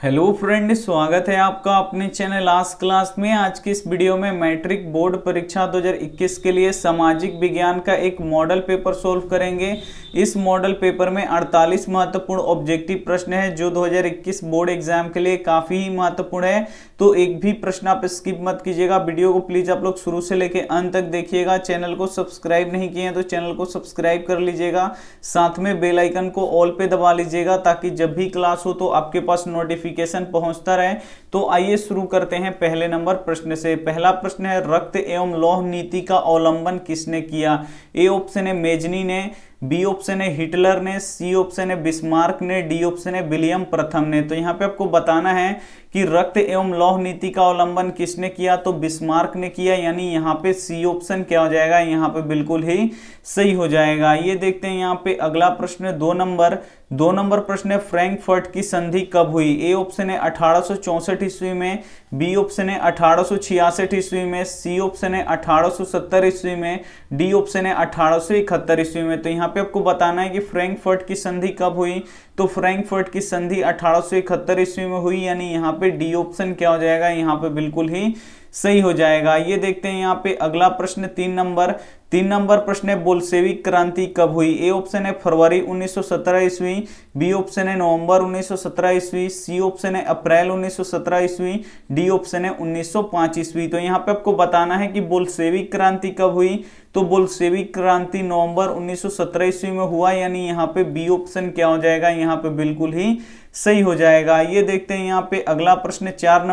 Hello friend, स्वागत है आपका अपने चैनल आज क्लास में। आज की इस वीडियो में मैट्रिक बोर्ड परीक्षा 2021 के लिए सामाजिक विज्ञान का एक मॉडल पेपर सोल्व करेंगे। इस मॉडल पेपर में 48 महत्वपूर्ण ऑब्जेक्टिव प्रश्न है जो 2021 बोर्ड एग्जाम के लिए काफ़ी ही महत्वपूर्ण है। तो एक भी प्रश्न आप स्किप मत कीजिएगा। वीडियो को प्लीज़ आप लोग शुरू से लेकर अंत तक देखिएगा। चैनल को सब्सक्राइब नहीं किए हैं तो चैनल को सब्सक्राइब कर लीजिएगा। साथ में बेल आइकन को ऑल पे दबा लीजिएगा ताकि जब भी क्लास हो तो आपके पास नोटिफिकेशन पहुंचता रहे। तो आइए शुरू करते हैं पहले नंबर प्रश्न से। पहला प्रश्न है, रक्त एवं लौह नीति का अवलंबन किसने किया? ए ऑप्शन है मेजनी ने, बी ऑप्शन है हिटलर ने, सी ऑप्शन है बिस्मार्क ने, डी ऑप्शन है विलियम प्रथम ने। तो यहाँ पे आपको बताना है कि रक्त एवं लौह नीति का अवलंबन किसने किया, तो बिस्मार्क ने किया, यानी यहाँ पे सी ऑप्शन क्या हो जाएगा, यहाँ पे बिल्कुल ही सही हो जाएगा। ये देखते हैं यहाँ पे अगला प्रश्न है, दो नंबर प्रश्न है, फ्रैंकफर्ट की संधि कब हुई? ए ऑप्शन है 1864 ईस्वी में, बी ऑप्शन है 1866 ईस्वी में, सी ऑप्शन है 1870 ईस्वी में, डी ऑप्शन है 1871 ईस्वी में। तो यहाँ पे आपको बताना है कि फ्रैंकफर्ट की संधि कब हुई, तो फ्रैंकफर्ट की संधि 1871 ईस्वी में हुई, यानी यहाँ पे डी ऑप्शन क्या हो जाएगा, यहाँ पे बिल्कुल ही सही हो जाएगा। ये देखते हैं यहाँ पे अगला प्रश्न, तीन नंबर प्रश्न है, बोल्शेविक क्रांति कब हुई? ए ऑप्शन है फरवरी 1917 ईस्वी, बी ऑप्शन है नवंबर 1917 ईस्वी, सी ऑप्शन है अप्रैल 1917 ईस्वी, डी ऑप्शन है 1905 ईस्वी। तो यहाँ पे आपको बताना है कि बोल्शेविक क्रांति कब हुई, तो बोल्शेविक क्रांति नवंबर 1917 ईस्वी में हुआ, यानी यहाँ पे बी ऑप्शन क्या हो जाएगा, यहाँ पे बिल्कुल ही सही हो जाएगा। ये देखते हैं यहाँ पे अगला प्रश्न, चार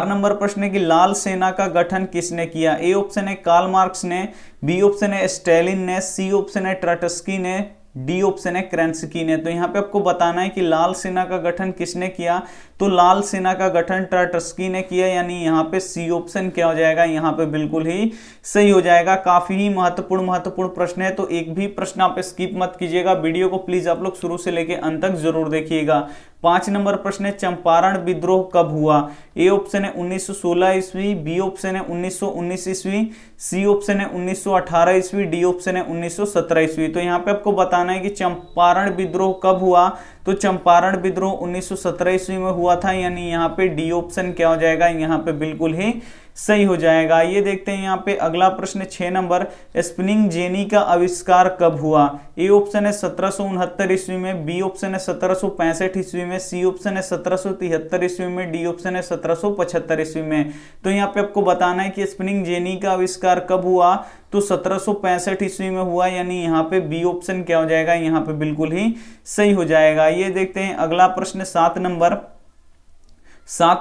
नंबर प्रश्न है कि लाल सेना का गठन किसने किया? ए ऑप्शन है कार्ल मार्क्स ने, बी ऑप्शन है स्टालिन ने, सी ऑप्शन है ट्रॉट्स्की ने, डी ऑप्शन है केरेंस्की ने। तो यहाँ पे आपको बताना है कि लाल सेना का गठन किसने किया, तो लाल सेना का गठन ट्रॉट्स्की ने किया, यानी यहाँ पे सी ऑप्शन क्या हो जाएगा, यहाँ पे बिल्कुल ही सही हो जाएगा। काफी ही महत्वपूर्ण प्रश्न है, तो एक भी प्रश्न आप स्किप मत कीजिएगा। वीडियो को प्लीज आप लोग शुरू से लेकर अंत तक जरूर देखिएगा। 5 नंबर प्रश्न है, चंपारण विद्रोह कब हुआ? ए ऑप्शन है 1916 ईस्वी, बी ऑप्शन है 1919 ईस्वी, सी ऑप्शन है 1918 ईस्वी, डी ऑप्शन है 1917 ईस्वी। तो यहाँ पे आपको बताना है कि चंपारण विद्रोह कब हुआ, तो चंपारण विद्रोह 1917 ईस्वी में हुआ था, यानी यहाँ पे डी ऑप्शन क्या हो जाएगा, यहाँ पे बिल्कुल ही सही हो जाएगा। ये देखते हैं यहाँ पे अगला प्रश्न, 6 नंबर, स्पिनिंग जेनी का आविष्कार कब हुआ? ए ऑप्शन है 1769 ईस्वी में, बी ऑप्शन है 1765 ईस्वी में, सी ऑप्शन है 1773 ईस्वी में, डी ऑप्शन है 1775 ईस्वी में। तो यहाँ पे आपको बताना है कि स्पिनिंग जेनी का आविष्कार कब हुआ, तो 1765 ईस्वी में हुआ, यानी यहाँ पे बी ऑप्शन क्या हो जाएगा, यहाँ पे बिल्कुल ही सही हो जाएगा। ये देखते हैं अगला प्रश्न, 7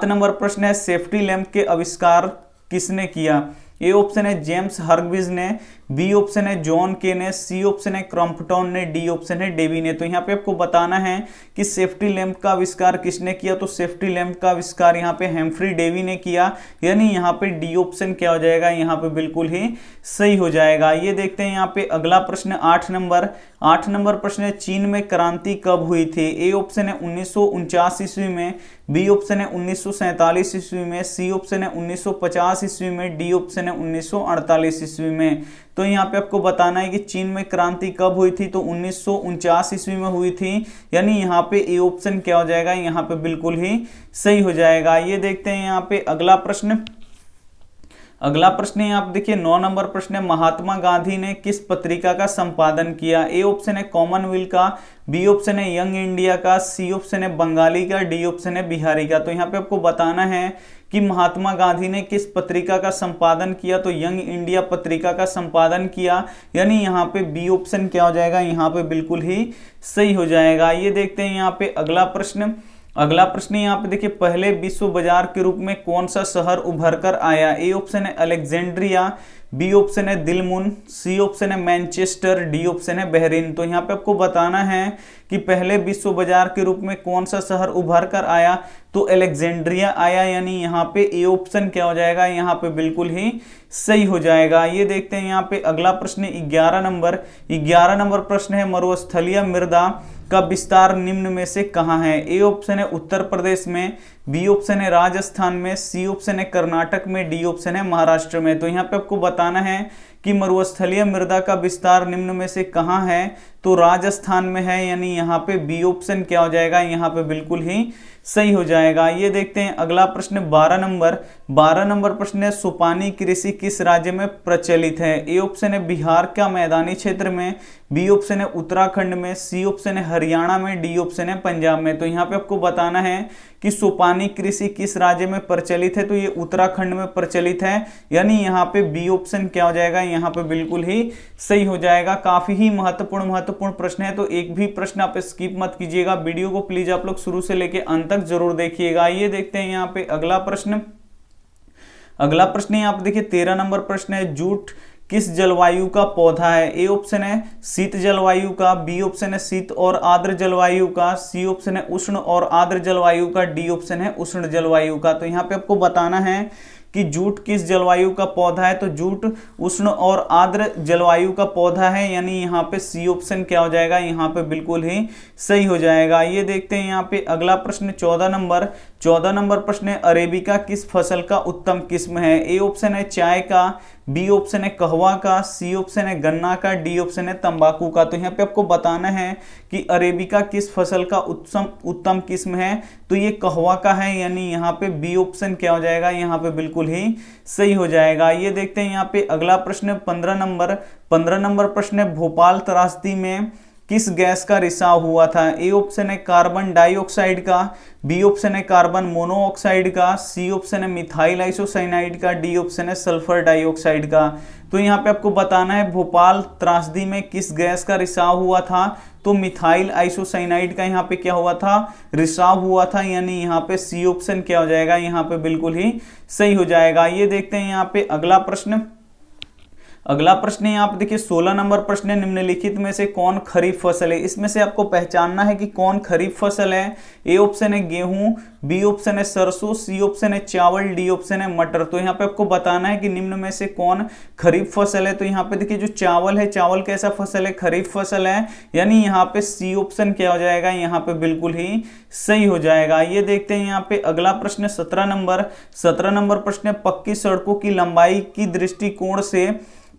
नंबर प्रश्न है, सेफ्टी लैंप के आविष्कार किसने किया? ए ऑप्शन है जेम्स हर्ग्विज ने, बी ऑप्शन है जॉन के ने, सी ऑप्शन है क्रॉम्पटन ने, डी ऑप्शन है डेवी ने। तो यहाँ पे आपको बताना है कि सेफ्टी लैंप का आविष्कार किसने किया, तो सेफ्टी लैंप का आविष्कार यहाँ पे हेम्फ्री डेवी ने किया, यानी यहाँ पे डी ऑप्शन क्या हो जाएगा, यहाँ पे बिल्कुल ही सही हो जाएगा। ये देखते हैं यहाँ पे अगला प्रश्न, 8 नंबर प्रश्न है, चीन में क्रांति कब हुई थी? ए ऑप्शन है 1949 ईस्वी में, बी ऑप्शन है 1947 ईस्वी में, सी ऑप्शन है 1950 ईस्वी में, डी ऑप्शन है 1948 ईस्वी में। तो यहाँ पे आपको बताना है कि चीन में क्रांति कब हुई थी, तो 1949 ईस्वी में हुई थी, यानी यहाँ पे ए ऑप्शन क्या हो जाएगा, यहाँ पे बिल्कुल ही सही हो जाएगा। ये देखते हैं यहाँ पे अगला प्रश्न है, आप देखिए 9 नंबर प्रश्न है, महात्मा गांधी ने किस पत्रिका का संपादन किया? ए ऑप्शन है कॉमनवेल्थ का, बी ऑप्शन है यंग इंडिया का, सी ऑप्शन है बंगाली का, डी ऑप्शन है बिहारी का। तो यहाँ पे आपको बताना है कि महात्मा गांधी ने किस पत्रिका का संपादन किया, तो यंग इंडिया पत्रिका का संपादन किया, यानी यहाँ पे बी ऑप्शन क्या हो जाएगा, यहाँ पे बिल्कुल ही सही हो जाएगा। ये देखते हैं यहाँ पे अगला प्रश्न यहाँ पे देखिए, पहले विश्व बाजार के रूप में कौन सा शहर उभर कर आया? ए ऑप्शन है अलेक्जेंड्रिया, बी ऑप्शन है दिलमुन, सी ऑप्शन है मैनचेस्टर, डी ऑप्शन है बहरीन। तो यहाँ पे आपको बताना है कि पहले विश्व बाजार के रूप में कौन सा शहर उभर कर आया, तो अलेक्जेंड्रिया आया, यानी यहाँ पे ए ऑप्शन क्या हो जाएगा, यहाँ पे बिल्कुल ही सही हो जाएगा। ये देखते हैं यहाँ पे अगला प्रश्न, 11 नंबर प्रश्न है, मरुस्थलीय मृदा का विस्तार निम्न में से कहाँ है? ए ऑप्शन है उत्तर प्रदेश में, बी ऑप्शन है राजस्थान में, सी ऑप्शन है कर्नाटक में, डी ऑप्शन है महाराष्ट्र में। तो यहाँ पे आपको बताना है कि मरुस्थलीय मृदा का विस्तार निम्न में से कहाँ है, तो राजस्थान में है, यानी यहाँ पे बी ऑप्शन क्या हो जाएगा, यहाँ पे बिल्कुल ही सही हो जाएगा। ये देखते हैं अगला प्रश्न 12 नंबर प्रश्न है, सुपानी कृषि किस राज्य में प्रचलित है? ए ऑप्शन है बिहार का मैदानी क्षेत्र में, बी ऑप्शन है उत्तराखंड में, सी ऑप्शन है हरियाणा में, डी ऑप्शन है पंजाब में। तो यहाँ पे आपको बताना है कि सुपानी कृषि किस राज्य में प्रचलित है, तो ये उत्तराखंड में प्रचलित है, यानी यहाँ पे बी ऑप्शन क्या हो जाएगा, यहाँ पे बिल्कुल ही सही हो जाएगा। काफी ही महत्वपूर्ण प्रश्न है, तो एक भी प्रश्न आप स्किप मत कीजिएगा, वीडियो को प्लीज आप लोग शुरू से लेके अंत तक जरूर देखिएगा। ये देखते हैं यहाँ पे अगला प्रश्न यहाँ पे देखिए 13 नंबर प्रश्न है, जूट किस जलवायु का पौधा है? ए ऑप्शन है शीत जलवायु का, बी ऑप्शन है शीत और आर्द्र जलवायु का, सी ऑप्शन है उष्ण और आर्द्र जलवायु का, डी ऑप्शन है उष्ण जलवायु का। तो यहाँ पे आपको बताना है कि जूट किस जलवायु का पौधा है, तो जूट उष्ण और आर्द्र जलवायु का पौधा है, यानी यहाँ पे सी ऑप्शन क्या हो जाएगा, यहाँ पे बिल्कुल ही सही हो जाएगा। ये देखते हैं यहाँ पे अगला प्रश्न 14 नंबर प्रश्न है, अरेबिका किस फसल का उत्तम किस्म है? ए ऑप्शन है चाय का, बी ऑप्शन है कहवा का, सी ऑप्शन है गन्ना का, डी ऑप्शन है तंबाकू का। तो यहाँ पे आपको बताना है कि अरेबिका किस फसल का उत्तम किस्म है, तो ये कहवा का है, यानी यहाँ पे बी ऑप्शन क्या हो जाएगा, यहाँ पे बिल्कुल ही सही हो जाएगा। ये देखते हैं यहाँ पे अगला प्रश्न 15 नंबर प्रश्न है, भोपाल त्रासदी में किस गैस का रिसाव हुआ था? ए ऑप्शन है कार्बन डाइऑक्साइड का, बी ऑप्शन है कार्बन मोनोऑक्साइड का, सी ऑप्शन है मिथाइल आइसोसाइनाइड का, डी ऑप्शन है सल्फर डाइऑक्साइड का। तो यहाँ पे आपको बताना है भोपाल त्रासदी में किस गैस का रिसाव हुआ था, तो मिथाइल आइसोसाइनाइड का यहाँ पे क्या हुआ था, रिसाव हुआ था, यानी यहाँ पे सी ऑप्शन क्या हो जाएगा, यहाँ पे बिल्कुल ही सही हो जाएगा। ये देखते हैं यहाँ पे अगला प्रश्न यहाँ पे देखिए 16 नंबर प्रश्न है, निम्नलिखित में से कौन खरीफ फसल है? इसमें से आपको पहचानना है कि कौन खरीफ फसल है। ए ऑप्शन है गेहूं, बी ऑप्शन है सरसों, सी ऑप्शन है चावल, डी ऑप्शन है मटर। तो यहाँ पे आपको बताना है कि निम्न में से कौन खरीफ फसल है। तो यहाँ पे देखिए जो चावल है, चावल कैसा फसल है, खरीफ फसल है, यानी यहाँ पे सी ऑप्शन क्या हो जाएगा, यहाँ पे बिल्कुल ही सही हो जाएगा। ये देखते हैं यहाँ पे अगला प्रश्न 17 नंबर प्रश्न है, पक्की सड़कों की लंबाई की दृष्टिकोण से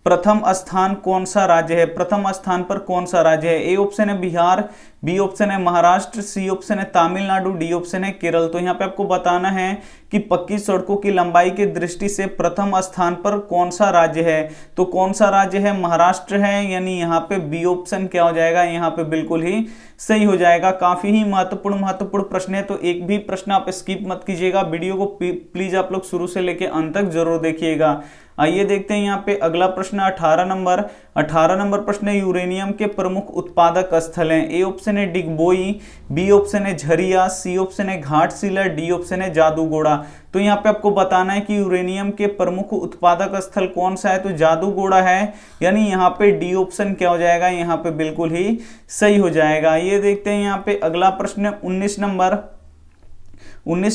प्रथम स्थान कौन सा राज्य है? प्रथम स्थान पर कौन सा राज्य है? ए ऑप्शन है बिहार, बी ऑप्शन है महाराष्ट्र, सी ऑप्शन है तमिलनाडु, डी ऑप्शन है केरल। तो यहाँ पे आपको बताना है कि पक्की सड़कों की लंबाई की दृष्टि से प्रथम स्थान पर कौन सा राज्य है, तो कौन सा राज्य है, महाराष्ट्र है, यानी यहाँ पे बी ऑप्शन क्या हो जाएगा, यहाँ पे बिल्कुल ही सही हो जाएगा। काफी ही महत्वपूर्ण प्रश्न है, तो एक भी प्रश्न आप स्किप मत कीजिएगा, वीडियो को प्लीज आप लोग शुरू से लेके अंत तक जरूर देखिएगा। आइए देखते हैं यहाँ पे अगला प्रश्न 18 नंबर प्रश्न है, यूरेनियम के प्रमुख उत्पादक स्थल हैं। ए ऑप्शन है डिगबोई, बी ऑप्शन है झरिया, सी ऑप्शन है घाटशिला, डी ऑप्शन है जादूगोड़ा। तो यहाँ पे आपको बताना है कि यूरेनियम के प्रमुख उत्पादक स्थल कौन सा है, तो जादूगोड़ा है, यानी यहाँ पे डी ऑप्शन क्या हो जाएगा, यहाँ पे बिल्कुल ही सही हो जाएगा। ये देखते हैं यहाँ पे अगला प्रश्न 19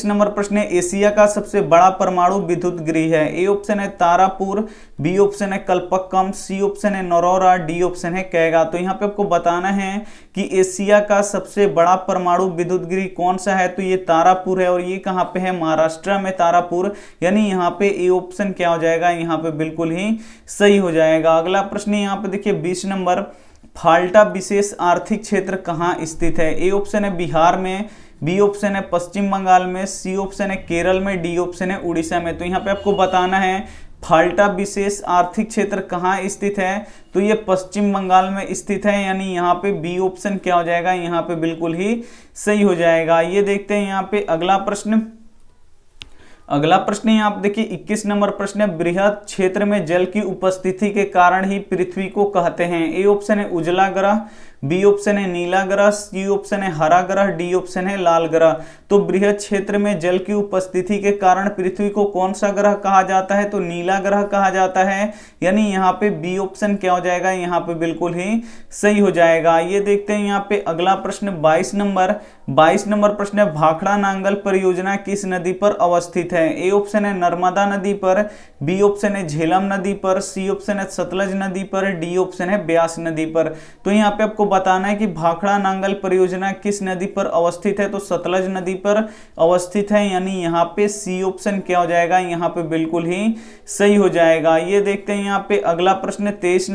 नंबर प्रश्न है, एशिया का सबसे बड़ा परमाणु विद्युत गृह है। ए ऑप्शन है तारापुर, बी ऑप्शन है कल्पक्कम, सी ऑप्शन है नरोरा, डी ऑप्शन है कैगा। तो यहाँ पे आपको बताना है कि एशिया का सबसे बड़ा परमाणु विद्युत गृह कौन सा है, तो ये तारापुर है, और ये कहाँ पे है, महाराष्ट्र में तारापुर, यानी यहाँ पे ए ऑप्शन क्या हो जाएगा, यहाँ पे बिल्कुल ही सही हो जाएगा। अगला प्रश्न यहाँ पे देखिए 20 नंबर, फाल्टा विशेष आर्थिक क्षेत्र कहाँ स्थित है? ए ऑप्शन है बिहार में, बी ऑप्शन है पश्चिम बंगाल में, सी ऑप्शन है केरल में, डी ऑप्शन है उड़ीसा में। तो यहाँ पे आपको बताना है फाल्टा विशेष आर्थिक क्षेत्र कहाँ स्थित है, तो ये पश्चिम बंगाल में स्थित है, यानी यहाँ पे बी ऑप्शन क्या हो जाएगा, यहाँ पे बिल्कुल ही सही हो जाएगा। ये देखते हैं यहाँ पे अगला प्रश्न यहाँ आप देखिए 21 नंबर प्रश्न है, बृहद क्षेत्र में जल की उपस्थिति के कारण ही पृथ्वी को कहते हैं। ए ऑप्शन है उजला ग्रह, बी ऑप्शन है नीला ग्रह, सी ऑप्शन है हरा ग्रह, डी ऑप्शन है लाल ग्रह। तो बृहद क्षेत्र में जल की उपस्थिति के कारण पृथ्वी को कौन सा ग्रह कहा जाता है, तो नीला ग्रह कहा जाता है, यानी यहाँ पे बी ऑप्शन क्या हो जाएगा, यहाँ पे बिल्कुल ही सही हो जाएगा। ये देखते हैं यहाँ पे अगला प्रश्न 22 नंबर प्रश्न है, भाखड़ा नांगल परियोजना किस नदी पर अवस्थित है? ए ऑप्शन है नर्मदा नदी पर, बी ऑप्शन है झेलम नदी पर, सी ऑप्शन है सतलज नदी पर, डी ऑप्शन है ब्यास नदी पर। तो यहाँ पे आपको बताना है कि भाखड़ा नांगल परियोजना किस नदी पर अवस्थित है, तो सतलज नदी पर अवस्थित है, यानी यहाँ पे सी ऑप्शन क्या हो जाएगा, यहाँ पे बिल्कुल ही सही हो जाएगा। ये देखते हैं यहाँ पे अगला प्रश्न 23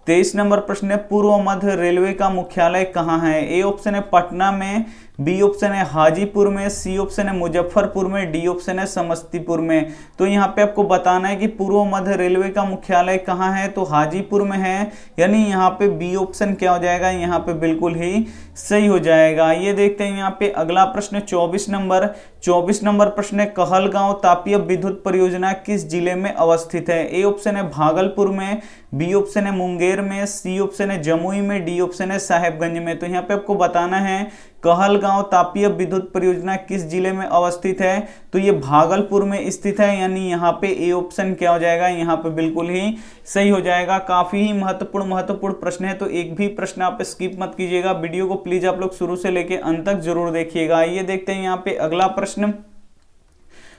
23 नंबर प्रश्न है, पूर्व मध्य रेलवे का मुख्यालय कहाँ है? ए ऑप्शन है पटना में, बी ऑप्शन है हाजीपुर में, सी ऑप्शन है मुजफ्फरपुर में, डी ऑप्शन है समस्तीपुर में। तो यहाँ पे आपको बताना है कि पूर्व मध्य रेलवे का मुख्यालय कहाँ है, तो हाजीपुर में है, यानी यहाँ पे बी ऑप्शन क्या हो जाएगा, यहाँ पे बिल्कुल ही सही हो जाएगा। ये देखते हैं यहाँ पे अगला प्रश्न 24 नंबर प्रश्न है, कहलगांव तापीय विद्युत परियोजना किस जिले में अवस्थित है? ए ऑप्शन है भागलपुर में, बी ऑप्शन है मुंगेर में, सी ऑप्शन है जमुई में, डी ऑप्शन है साहेबगंज में। तो यहाँ पे आपको बताना है कहलगांव तापीय विद्युत परियोजना किस जिले में अवस्थित है, तो ये भागलपुर में स्थित है, यानी यहाँ पे ए ऑप्शन क्या हो जाएगा, यहाँ पे बिल्कुल ही सही हो जाएगा। काफी ही महत्वपूर्ण प्रश्न है, तो एक भी प्रश्न आप स्किप मत कीजिएगा। वीडियो को प्लीज आप लोग शुरू से लेके अंत तक जरूर देखिएगा। ये देखते हैं यहाँ पे अगला प्रश्न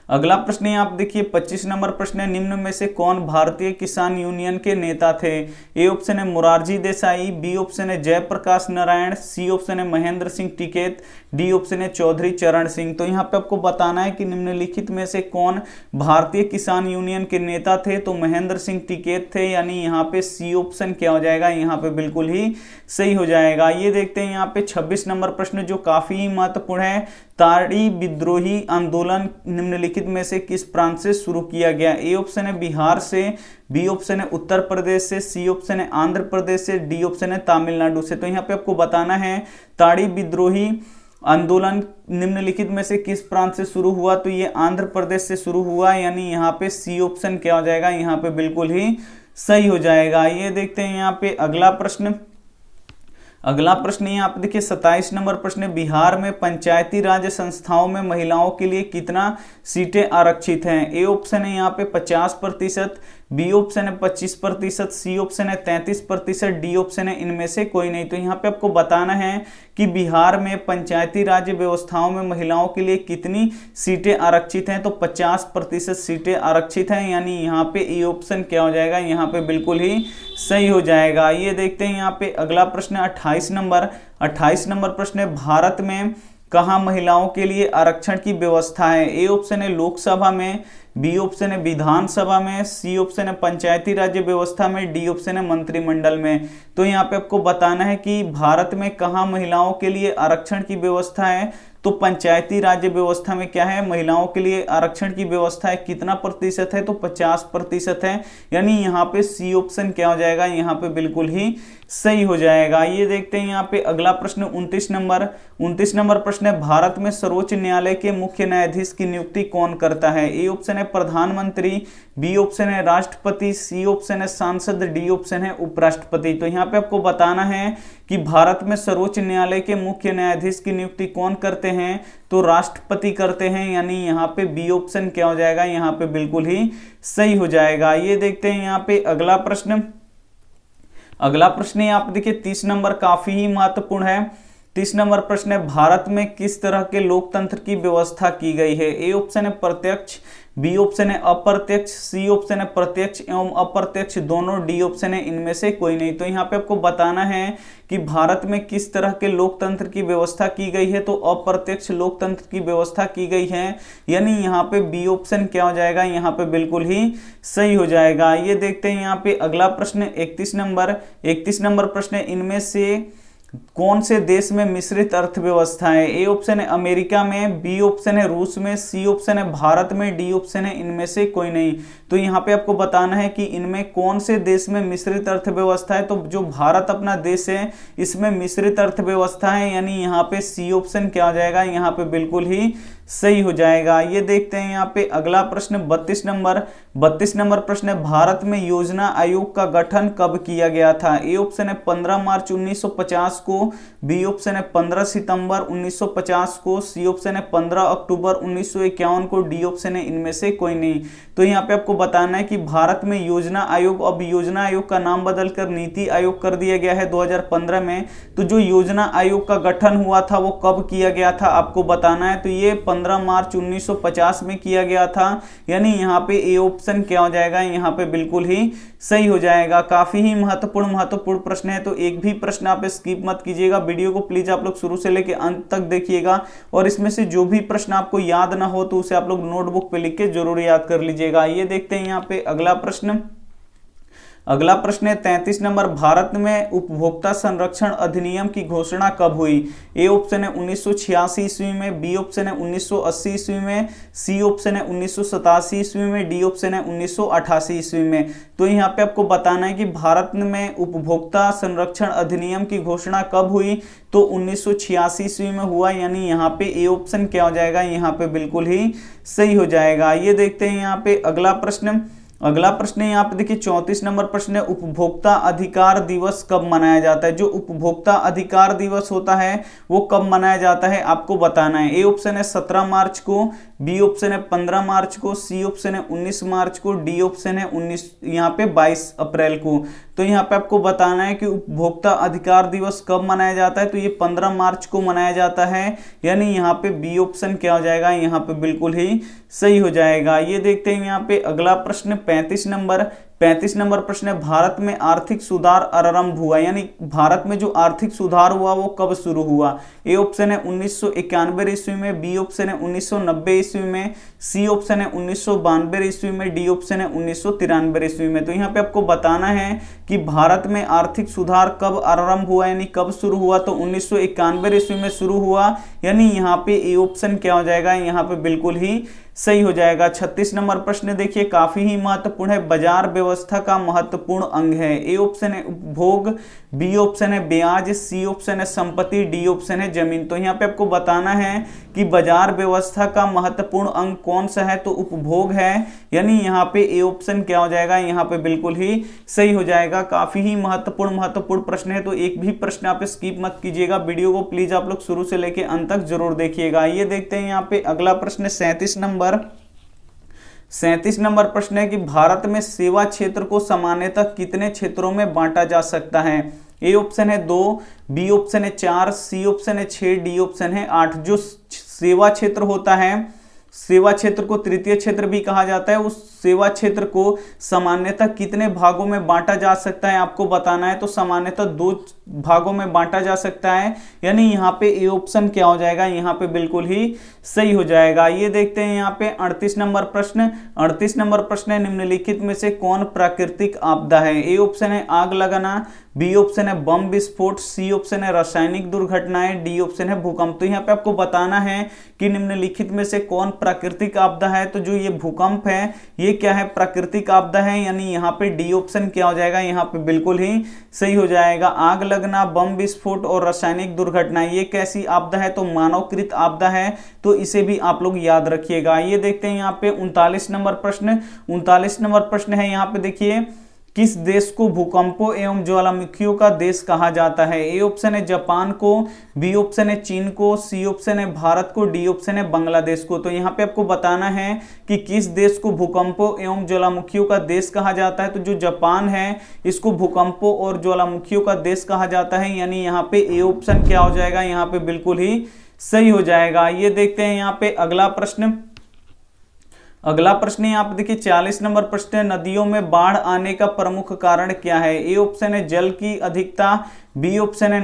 आप देखिए 25 नंबर प्रश्न है, निम्न में से कौन भारतीय किसान यूनियन के नेता थे? ए ऑप्शन है मोरारजी देसाई, बी ऑप्शन है जयप्रकाश नारायण, सी ऑप्शन है महेंद्र सिंह टिकैत, डी ऑप्शन है चौधरी चरण सिंह। तो यहाँ पे आपको बताना है कि निम्नलिखित में से कौन भारतीय किसान यूनियन के नेता थे, तो महेंद्र सिंह टिकैत थे, यानी यहाँ पे सी ऑप्शन क्या हो जाएगा, यहाँ पे बिल्कुल ही सही हो जाएगा। ये देखते हैं यहाँ पे 26 नंबर प्रश्न जो काफी महत्वपूर्ण है, ताड़ी विद्रोही आंदोलन निम्नलिखित में से किस प्रांत से शुरू किया गया? ए ऑप्शन है बिहार से, बी ऑप्शन है उत्तर प्रदेश से, सी ऑप्शन है आंध्र प्रदेश से, डी ऑप्शन है तमिलनाडु से। तो यहाँ पे आपको बताना है ताड़ी विद्रोही आंदोलन निम्नलिखित में से किस प्रांत से शुरू हुआ, तो ये आंध्र प्रदेश से शुरू हुआ, यानी यहाँ पे सी ऑप्शन क्या हो जाएगा, यहाँ पे बिल्कुल ही सही हो जाएगा। ये देखते हैं यहाँ पे अगला प्रश्न यहाँ पे देखिए 27 नंबर प्रश्न, बिहार में पंचायती राज संस्थाओं में महिलाओं के लिए कितना सीटें आरक्षित हैं? ए ऑप्शन है यहाँ पे 50%, बी ऑप्शन है 25%, सी ऑप्शन है 33%, डी ऑप्शन है इनमें से कोई नहीं। तो यहाँ पे आपको बताना है कि बिहार में पंचायती राज व्यवस्थाओं में महिलाओं के लिए कितनी सीटें आरक्षित हैं, तो 50% सीटें आरक्षित हैं, यानी यहाँ पे ए ऑप्शन क्या हो जाएगा, यहाँ पे बिल्कुल ही सही हो जाएगा। ये देखते हैं यहाँ पे अगला प्रश्न 28 नंबर प्रश्न है, भारत में कहाँ महिलाओं के लिए आरक्षण की व्यवस्था है? ए ऑप्शन है लोकसभा में, बी ऑप्शन है विधानसभा में, सी ऑप्शन है पंचायती राज्य व्यवस्था में, डी ऑप्शन है मंत्रिमंडल में। तो यहाँ पे आपको बताना है कि भारत में कहाँ महिलाओं के लिए आरक्षण की व्यवस्था है, तो पंचायती राज्य व्यवस्था में क्या है, महिलाओं के लिए आरक्षण की व्यवस्था है, कितना प्रतिशत है, तो 50% है, यानी यहाँ पे सी ऑप्शन क्या हो जाएगा, यहाँ पे बिल्कुल ही सही हो जाएगा। ये देखते हैं यहाँ पे अगला प्रश्न 29 नंबर प्रश्न है, भारत में सर्वोच्च न्यायालय के मुख्य न्यायाधीश की नियुक्ति कौन करता है? ए ऑप्शन है प्रधानमंत्री, बी ऑप्शन है राष्ट्रपति, सी ऑप्शन है सांसद, डी ऑप्शन है उपराष्ट्रपति। तो यहाँ पे आपको बताना है कि भारत में सर्वोच्च न्यायालय के मुख्य न्यायाधीश की नियुक्ति कौन करते हैं, तो राष्ट्रपति करते हैं, यानी यहाँ पे बी ऑप्शन क्या हो जाएगा, यहाँ पे बिल्कुल ही सही हो जाएगा। ये देखते हैं यहाँ पे अगला प्रश्न आप देखिए 30 नंबर काफी ही महत्वपूर्ण है। 30 नंबर प्रश्न है, भारत में किस तरह के लोकतंत्र की व्यवस्था की गई है? ए ऑप्शन है प्रत्यक्ष, बी ऑप्शन है अप्रत्यक्ष, सी ऑप्शन है प्रत्यक्ष एवं अप्रत्यक्ष दोनों, डी ऑप्शन है इनमें से कोई नहीं। तो यहाँ पे आपको बताना है कि भारत में किस तरह के लोकतंत्र की व्यवस्था की गई है, तो अप्रत्यक्ष लोकतंत्र की व्यवस्था की गई है, यानी यहाँ पे बी ऑप्शन क्या हो जाएगा, यहाँ पे बिल्कुल ही सही हो जाएगा। ये देखते हैं यहाँ पे अगला प्रश्न 31 नंबर प्रश्न है, इनमें से कौन से देश में मिश्रित अर्थव्यवस्था है? ए ऑप्शन है अमेरिका में, बी ऑप्शन है रूस में, सी ऑप्शन है भारत में, डी ऑप्शन है इनमें से कोई नहीं। तो यहाँ पे आपको बताना है कि इनमें कौन से देश में मिश्रित अर्थव्यवस्था है, तो जो भारत अपना देश है इसमें मिश्रित अर्थव्यवस्था है, यानी यहाँ पे सी ऑप्शन क्या हो जाएगा, यहाँ पे बिल्कुल ही सही हो जाएगा। ये देखते हैं यहाँ पे अगला प्रश्न 32 नंबर प्रश्न है, भारत में योजना आयोग का गठन कब किया गया था? ए ऑप्शन है 15 मार्च 1950 को, बी ऑप्शन है 15 सितंबर 1950 को, सी ऑप्शन है 15 अक्टूबर 1951 को, डी ऑप्शन है इनमें से कोई नहीं। तो यहाँ पे आपको बताना है कि भारत में योजना आयोग, अब योजना आयोग का नाम बदलकर नीति आयोग कर दिया गया है 2015 में। तो जो योजना आयोग का गठन हुआ था वो कब किया गया था आपको बताना है, तो ये 15 मार्च 1950 में किया गया था, यानी यहाँ पे ए ऑप्शन क्या हो जाएगा, यहाँ पे बिल्कुल ही सही हो जाएगा। काफी ही महत्वपूर्ण प्रश्न है, तो एक भी प्रश्न आप स्किप मत कीजिएगा। वीडियो को प्लीज आप लोग शुरू से लेकर अंत तक देखिएगा, और इसमें से जो भी प्रश्न आपको याद ना हो तो उसे आप लोग नोटबुक पे लिख के जरूर याद कर लीजिएगा। ये देखते हैं यहाँ पे अगला अगला प्रश्न है 33 नंबर, भारत में उपभोक्ता संरक्षण अधिनियम की घोषणा कब हुई? ए ऑप्शन है 1986 ईस्वी में, बी ऑप्शन है 1980 ईस्वी में, सी ऑप्शन है 1987 ईस्वी में, डी ऑप्शन है 1988 ईस्वी में। तो यहाँ पे आपको बताना है कि भारत में उपभोक्ता संरक्षण अधिनियम की घोषणा कब हुई? तो 1986 ईस्वी में हुआ, यानी यहाँ पे ए ऑप्शन क्या हो जाएगा, यहाँ पे बिल्कुल ही सही हो जाएगा। ये देखते हैं यहाँ पे अगला प्रश्न। अगला प्रश्न है यहाँ पे देखिए 34 नंबर प्रश्न है, उपभोक्ता अधिकार दिवस कब मनाया जाता है? जो उपभोक्ता अधिकार दिवस होता है वो कब मनाया जाता है आपको बताना है। ए ऑप्शन है 17 मार्च को, बी ऑप्शन है 15 मार्च को, सी ऑप्शन है 19 मार्च को, डी ऑप्शन है 19 यहाँ पे 22 अप्रैल को। तो यहाँ पे आपको बताना है कि उपभोक्ता अधिकार दिवस कब मनाया जाता है। तो ये 15 मार्च को मनाया जाता है, यानी यहाँ पे बी ऑप्शन क्या हो जाएगा, यहाँ पे बिल्कुल ही सही हो जाएगा। ये देखते हैं यहाँ पे अगला प्रश्न 35 नंबर प्रश्न है, भारत में आर्थिक सुधार आरंभ हुआ, यानी भारत में जो आर्थिक सुधार हुआ वो कब शुरू हुआ? ए ऑप्शन है 1991 ईस्वी में, बी ऑप्शन है 1990 ईस्वी में, सी ऑप्शन है 1992 ईस्वी में, डी ऑप्शन है 1993 ईस्वी में। तो यहाँ पे आपको बताना है कि भारत में आर्थिक सुधार कब आरंभ हुआ, यानी कब शुरू हुआ। तो 1991 ईस्वी में शुरू हुआ, यानी यहाँ पे ए ऑप्शन क्या हो जाएगा, यहाँ पे बिल्कुल ही सही हो जाएगा। 36 नंबर प्रश्न देखिए काफी ही महत्वपूर्ण है, बाजार व्यवस्था का महत्वपूर्ण अंग है। ए ऑप्शन है उपभोग, बी ऑप्शन है ब्याज, सी ऑप्शन है संपत्ति, डी ऑप्शन है जमीन। तो यहाँ पे आपको बताना है कि बाजार व्यवस्था का महत्वपूर्ण अंग कौन सा है? तो उपभोग है, यानी यहाँ पे ए ऑप्शन क्या हो जाएगा, यहाँ पे बिल्कुल ही सही हो जाएगा। काफी ही महत्वपूर्ण प्रश्न है, तो एक भी प्रश्न आप स्किप मत कीजिएगा, वीडियो को प्लीज आप लोग शुरू से लेके अंत तक जरूर देखिएगा। ये देखते हैं यहाँ पे अगला प्रश्न 37 नंबर प्रश्न है कि भारत में सेवा क्षेत्र को सामान्यतः कितने क्षेत्रों में बांटा जा सकता है? ए ऑप्शन है 2, बी ऑप्शन है 4, सी ऑप्शन है 6, डी ऑप्शन है 8। जो सेवा क्षेत्र होता है, सेवा क्षेत्र को तृतीय क्षेत्र भी कहा जाता है, उस सेवा क्षेत्र को सामान्यतः कितने भागों में बांटा जा सकता है आपको बताना है। तो सामान्यतः 2 भागों में बांटा जा सकता है, यानी यहाँ पे ए ऑप्शन क्या हो जाएगा, यहाँ पे बिल्कुल ही सही हो जाएगा। ये देखते हैं यहाँ पे 38 नंबर प्रश्न। 38 नंबर प्रश्न है, निम्नलिखित में से कौन प्राकृतिक आपदा है? ए ऑप्शन है आग लगाना, बी ऑप्शन है बम विस्फोट, सी ऑप्शन है रासायनिक दुर्घटनाएं, डी ऑप्शन है भूकंप। तो यहाँ पे आपको बताना है कि निम्नलिखित में से कौन प्राकृतिक आपदा है। तो जो ये भूकंप है ये क्या है, प्राकृतिक आपदा है, यानी यहाँ पे डी ऑप्शन क्या हो जाएगा, यहाँ पे बिल्कुल ही सही हो जाएगा। आग लगना, बम विस्फोट और रासायनिक दुर्घटना ये कैसी आपदा है? तो मानवकृत आपदा है, तो इसे भी आप लोग याद रखिएगा। ये देखते हैं यहाँ पे 39 नंबर प्रश्न। 39 नंबर प्रश्न है, यहाँ पे देखिए किस देश को भूकंपों एवं ज्वालामुखियों का देश कहा जाता है? ए ऑप्शन है जापान को, बी ऑप्शन है चीन को, सी ऑप्शन है भारत को, डी ऑप्शन है बांग्लादेश को। तो यहाँ पे आपको बताना है कि किस देश को भूकंपों एवं ज्वालामुखियों का देश कहा जाता है। तो जो जापान है इसको भूकंपों और ज्वालामुखियों का देश कहा जाता है, यानी यहाँ पे ए ऑप्शन क्या हो जाएगा, यहाँ पे बिल्कुल ही सही हो जाएगा। ये देखते हैं यहाँ पे अगला प्रश्न। अगला प्रश्न यहाँ पे देखिए 40 नंबर प्रश्न है, नदियों में बाढ़ आने का प्रमुख कारण क्या है? ए ऑप्शन है जल की अधिकता, बी ऑप्शन है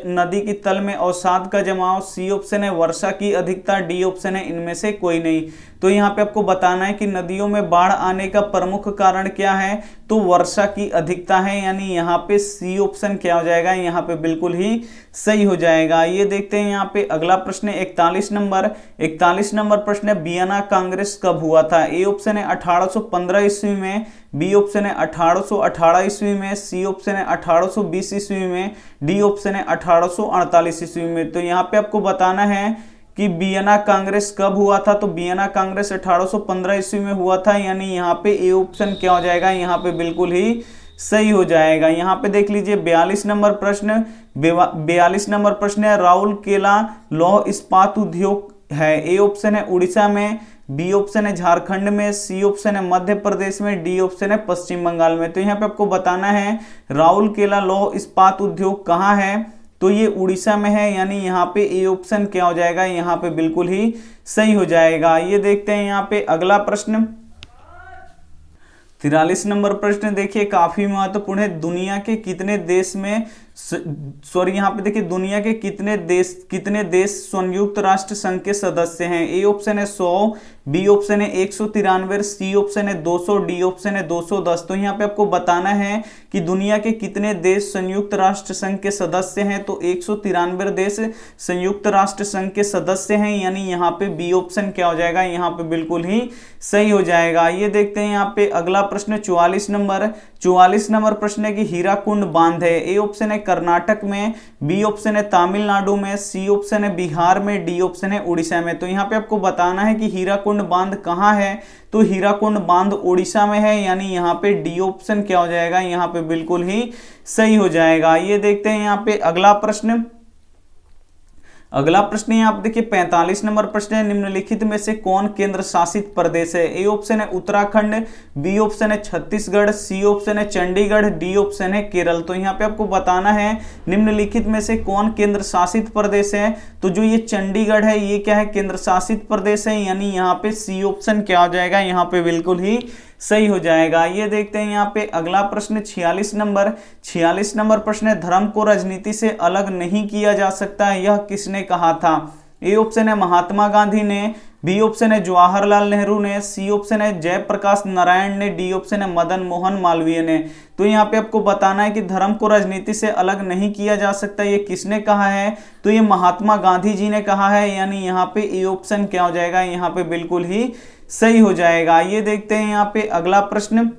नदी की तल में अवसाद का जमाव, सी ऑप्शन है वर्षा की अधिकता, डी ऑप्शन है इनमें से कोई नहीं। तो यहाँ पे आपको बताना है कि नदियों में बाढ़ आने का प्रमुख कारण क्या है? तो वर्षा की अधिकता है, यानी यहाँ पे सी ऑप्शन क्या हो जाएगा, यहाँ पे बिल्कुल ही सही हो जाएगा। ये देखते हैं यहाँ पे अगला प्रश्न 41 नंबर प्रश्न है, वियना कांग्रेस कब हुआ था? ए ऑप्शन है 1815 ईस्वी में, बी ऑप्शन है 1818 ईस्वी में, सी ऑप्शन है 1820 ईस्वी में, डी ऑप्शन है 1848 ईस्वी में। तो यहाँ पे आपको बताना है कि वियना कांग्रेस कब हुआ था? तो वियना कांग्रेस 1815 ईस्वी में हुआ था, यानी यहाँ पे ए ऑप्शन क्या हो जाएगा, यहाँ पे बिल्कुल ही सही हो जाएगा। यहाँ पे देख लीजिए 42 नंबर प्रश्न। 42 नंबर प्रश्न है, राउरकेला लौह इस्पात उद्योग है। ए ऑप्शन है उड़ीसा में, बी ऑप्शन है झारखंड में, सी ऑप्शन है मध्य प्रदेश में, डी ऑप्शन है पश्चिम बंगाल में। तो यहाँ पे आपको बताना है राउरकेला लौह इस्पात उद्योग कहाँ है? तो ये उड़ीसा में है, यानी यहाँ पे ए ऑप्शन क्या हो जाएगा, यहाँ पे बिल्कुल ही सही हो जाएगा। ये देखते हैं यहाँ पे अगला प्रश्न 43 नंबर प्रश्न देखिए काफी महत्वपूर्ण है, दुनिया के कितने देश में सॉरी यहाँ पे देखिए दुनिया के कितने देश संयुक्त राष्ट्र संघ के सदस्य हैं। ए ऑप्शन है 100, बी ऑप्शन है 193, सी ऑप्शन है 200, डी ऑप्शन है 210। तो यहाँ पे आपको बताना है कि दुनिया के कितने देश संयुक्त राष्ट्र संघ के सदस्य हैं। तो 193 देश संयुक्त राष्ट्र संघ के सदस्य हैं, यानी यहाँ पे बी ऑप्शन क्या हो जाएगा, यहाँ पे बिल्कुल ही सही हो जाएगा। ये देखते हैं यहाँ पे अगला प्रश्न 44 नंबर प्रश्न है कि हीराकुंड बांध है। ए ऑप्शन है कर्नाटक में, बी ऑप्शन है तमिलनाडु में, सी ऑप्शन है बिहार में, डी ऑप्शन है उड़ीसा में। तो यहाँ पे आपको बताना है कि हीराकुंड बांध कहाँ है। तो हीराकुंड बांध उड़ीसा में है, यानी यहाँ पे डी ऑप्शन क्या हो जाएगा, यहाँ पे बिल्कुल ही सही हो जाएगा। ये देखते हैं यहाँ पे अगला प्रश्न यहाँ आप देखिए 45 नंबर प्रश्न है, निम्नलिखित में से कौन केंद्र शासित प्रदेश है। ए ऑप्शन है उत्तराखंड, बी ऑप्शन है छत्तीसगढ़, सी ऑप्शन है चंडीगढ़, डी ऑप्शन है केरल। तो यहाँ पे आपको बताना है निम्नलिखित में से कौन केंद्र शासित प्रदेश है। तो जो ये चंडीगढ़ है ये क्या है, केंद्र शासित प्रदेश है, यानी यहाँ पे सी ऑप्शन क्या हो जाएगा, यहाँ पे बिल्कुल ही सही हो जाएगा। ये देखते हैं यहाँ पे अगला प्रश्न 46 नंबर प्रश्न है, धर्म को राजनीति से अलग नहीं किया जा सकता, यह किसने कहा था। ए ऑप्शन है महात्मा गांधी ने, बी ऑप्शन है जवाहरलाल नेहरू ने, सी ऑप्शन है जयप्रकाश नारायण ने, डी ऑप्शन है मदन मोहन मालवीय ने। तो यहाँ पे आपको बताना है कि धर्म को राजनीति से अलग नहीं किया जा सकता, ये किसने कहा है। तो ये महात्मा गांधी जी ने कहा है, यानी यहाँ पे ए ऑप्शन क्या हो जाएगा, यहाँ पे बिल्कुल ही सही हो जाएगा। ये देखते हैं यहाँ पे अगला प्रश्न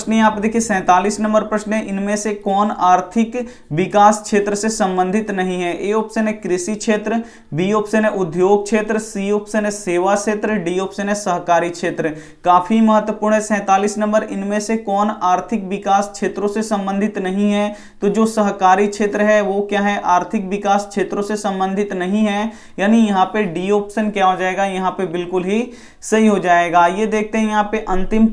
यहाँ पे देखिए 47 नंबर प्रश्न है, इनमें से कौन आर्थिक विकास क्षेत्र से संबंधित नहीं है। ए ऑप्शन है कृषि क्षेत्र, बी ऑप्शन है उद्योग क्षेत्र, सी ऑप्शन है सेवा क्षेत्र, डी ऑप्शन है सहकारी क्षेत्र। काफी महत्वपूर्ण है 47 नंबर, इनमें से कौन आर्थिक विकास क्षेत्रों से संबंधित नहीं है। तो जो सहकारी क्षेत्र है वो क्या है, आर्थिक विकास क्षेत्रों से संबंधित नहीं है, यानी यहाँ पे डी ऑप्शन क्या हो जाएगा, यहाँ पे बिल्कुल ही सही हो जाएगा। ये देखते हैं यहाँ पे अंतिम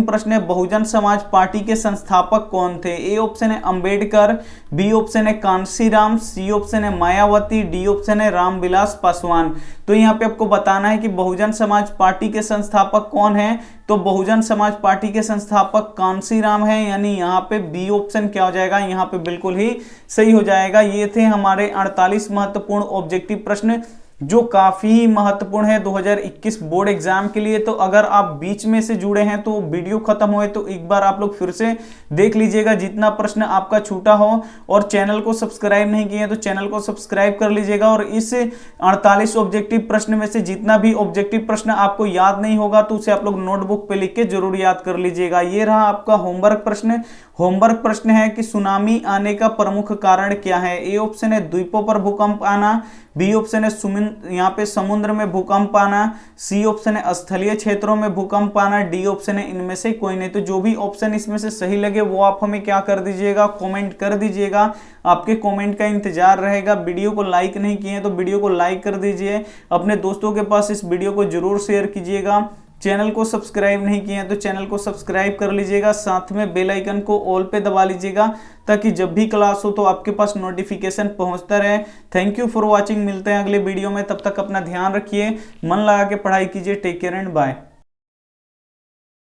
प्रश्न बहुजन समाज पार्टी के संस्थापक कौन थे। ए ऑप्शन है अंबेडकर, बी ऑप्शन है कांशीराम, सी ऑप्शन है मायावती, डी ऑप्शन है रामविलास पासवान। तो यहाँ पे आपको बताना है कि बहुजन समाज पार्टी के संस्थापक कौन है। तो बहुजन समाज पार्टी के संस्थापक कांशीराम है, यानी यहाँ पे बी ऑप्शन क्या हो जाएगा, यहाँ पे बिल्कुल ही सही हो जाएगा। ये थे हमारे 48 महत्वपूर्ण ऑब्जेक्टिव प्रश्न जो काफी महत्वपूर्ण है 2021 बोर्ड एग्जाम के लिए। तो अगर आप बीच में से जुड़े हैं तो वीडियो खत्म हुए तो एक बार आप लोग फिर से देख लीजिएगा जितना प्रश्न आपका छूटा हो, और चैनल को सब्सक्राइब नहीं किए तो चैनल को सब्सक्राइब कर लीजिएगा। और इस 48 ऑब्जेक्टिव प्रश्न में से जितना भी ऑब्जेक्टिव प्रश्न आपको याद नहीं होगा तो उसे आप लोग नोटबुक पे लिख के जरूर याद कर लीजिएगा। ये रहा आपका होमवर्क प्रश्न है कि सुनामी आने का प्रमुख कारण क्या है। ए ऑप्शन है द्वीपों पर भूकंप आना, बी ऑप्शन है यहाँ पे समुद्र में भूकंप आना, सी ऑप्शन है स्थलीय क्षेत्रों में भूकंप आना, डी ऑप्शन है इनमें से कोई नहीं। तो जो भी ऑप्शन इसमें से सही लगे वो आप हमें क्या कर दीजिएगा, कमेंट कर दीजिएगा। आपके कमेंट का इंतजार रहेगा। वीडियो को लाइक नहीं किए तो वीडियो को लाइक कर दीजिए, अपने दोस्तों के पास इस वीडियो को जरूर शेयर कीजिएगा। चैनल को सब्सक्राइब नहीं किए हैं तो चैनल को सब्सक्राइब कर लीजिएगा, साथ में बेल आइकन को ऑल पे दबा लीजिएगा ताकि जब भी क्लास हो तो आपके पास नोटिफिकेशन पहुंचता रहे। थैंक यू फॉर वॉचिंग, मिलते हैं अगले वीडियो में, तब तक अपना ध्यान रखिए, मन लगा के पढ़ाई कीजिए। Take care and bye.